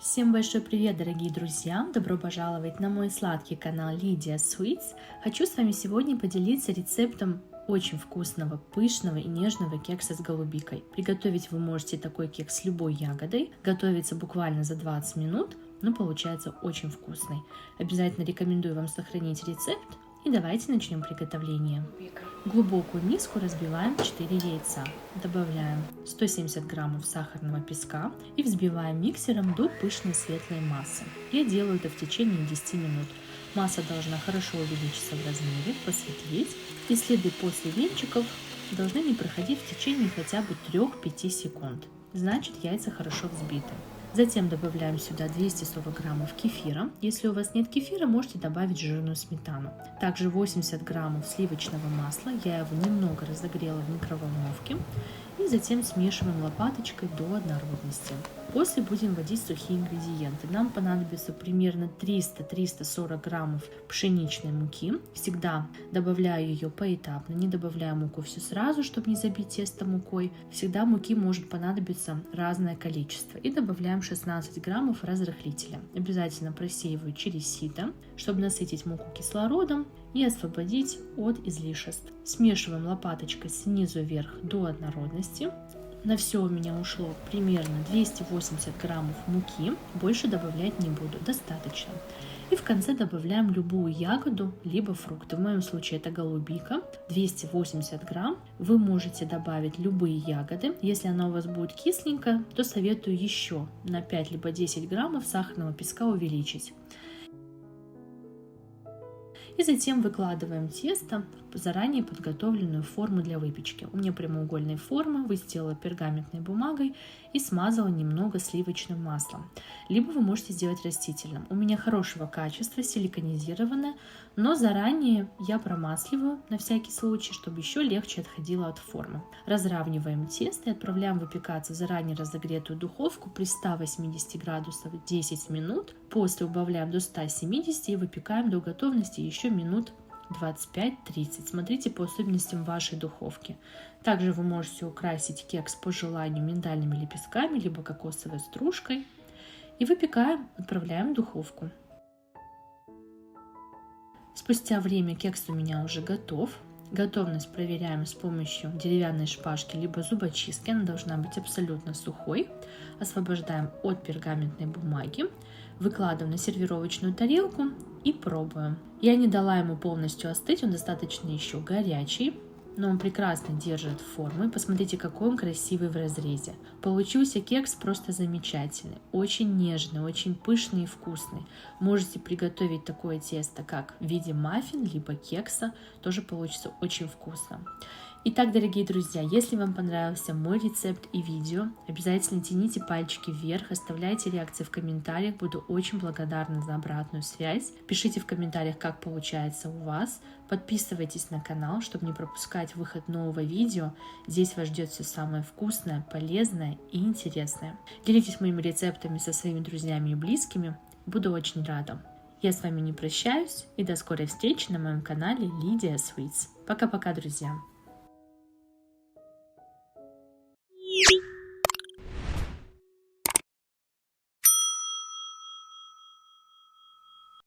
Всем большой привет, дорогие друзья! Добро пожаловать на мой сладкий канал Lydia Sweets. Хочу с вами сегодня поделиться рецептом очень вкусного, пышного и нежного кекса с голубикой. Приготовить вы можете такой кекс с любой ягодой. Готовится буквально за 20 минут, но получается очень вкусный. Обязательно рекомендую вам сохранить рецепт. И давайте начнем приготовление. В глубокую миску разбиваем 4 яйца. Добавляем 170 граммов сахарного песка и взбиваем миксером до пышной светлой массы. Я делаю это в течение 10 минут. Масса должна хорошо увеличиться в размере, посветлеть, и следы после венчиков должны не проходить в течение хотя бы 3-5 секунд. Значит, яйца хорошо взбиты. Затем добавляем сюда 240 граммов кефира. Если у вас нет кефира, можете добавить жирную сметану. Также 80 граммов сливочного масла. Я его немного разогрела в микроволновке. И затем смешиваем лопаточкой до однородности. После будем вводить сухие ингредиенты. Нам понадобится примерно 300-340 граммов пшеничной муки. Всегда добавляю ее поэтапно, не добавляю муку всю сразу, чтобы не забить тесто мукой. Всегда муки может понадобиться разное количество. И добавляем 16 граммов разрыхлителя. Обязательно просеиваю через сито, чтобы насытить муку кислородом и освободить от излишеств. Смешиваем лопаточкой снизу вверх до однородности. На все у меня ушло примерно 280 граммов муки, больше добавлять не буду, достаточно. И в конце добавляем любую ягоду, либо фрукты. В моем случае это голубика, 280 грамм. Вы можете добавить любые ягоды. Если она у вас будет кисленькая, то советую еще на 5 либо 10 граммов сахарного песка увеличить. И затем выкладываем тесто в заранее подготовленную форму для выпечки. У меня прямоугольная форма, выстелила пергаментной бумагой и смазала немного сливочным маслом. Либо вы можете сделать растительным. У меня хорошего качества, силиконизированное, но заранее я промасливаю на всякий случай, чтобы еще легче отходило от формы. Разравниваем тесто и отправляем выпекаться в заранее разогретую духовку при 180 градусах 10 минут. После убавляем до 170 и выпекаем до готовности еще минут 25-30. Смотрите по особенностям вашей духовки. Также вы можете украсить кекс по желанию миндальными лепестками, либо кокосовой стружкой. И выпекаем, отправляем в духовку. Спустя время кекс у меня уже готов. Готовность проверяем с помощью деревянной шпажки либо зубочистки. Она должна быть абсолютно сухой. Освобождаем от пергаментной бумаги. Выкладываем на сервировочную тарелку и пробуем. Я не дала ему полностью остыть, он достаточно еще горячий, но он прекрасно держит форму. И посмотрите, какой он красивый в разрезе. Получился кекс просто замечательный, очень нежный, очень пышный и вкусный. Можете приготовить такое тесто, как в виде маффин, либо кекса, тоже получится очень вкусно. Итак, дорогие друзья, если вам понравился мой рецепт и видео, обязательно тяните пальчики вверх, оставляйте реакции в комментариях, буду очень благодарна за обратную связь. Пишите в комментариях, как получается у вас. Подписывайтесь на канал, чтобы не пропускать выход нового видео. Здесь вас ждет все самое вкусное, полезное и интересное. Делитесь моими рецептами со своими друзьями и близкими. Буду очень рада. Я с вами не прощаюсь и до скорой встречи на моем канале Lydia Sweets. Пока-пока, друзья!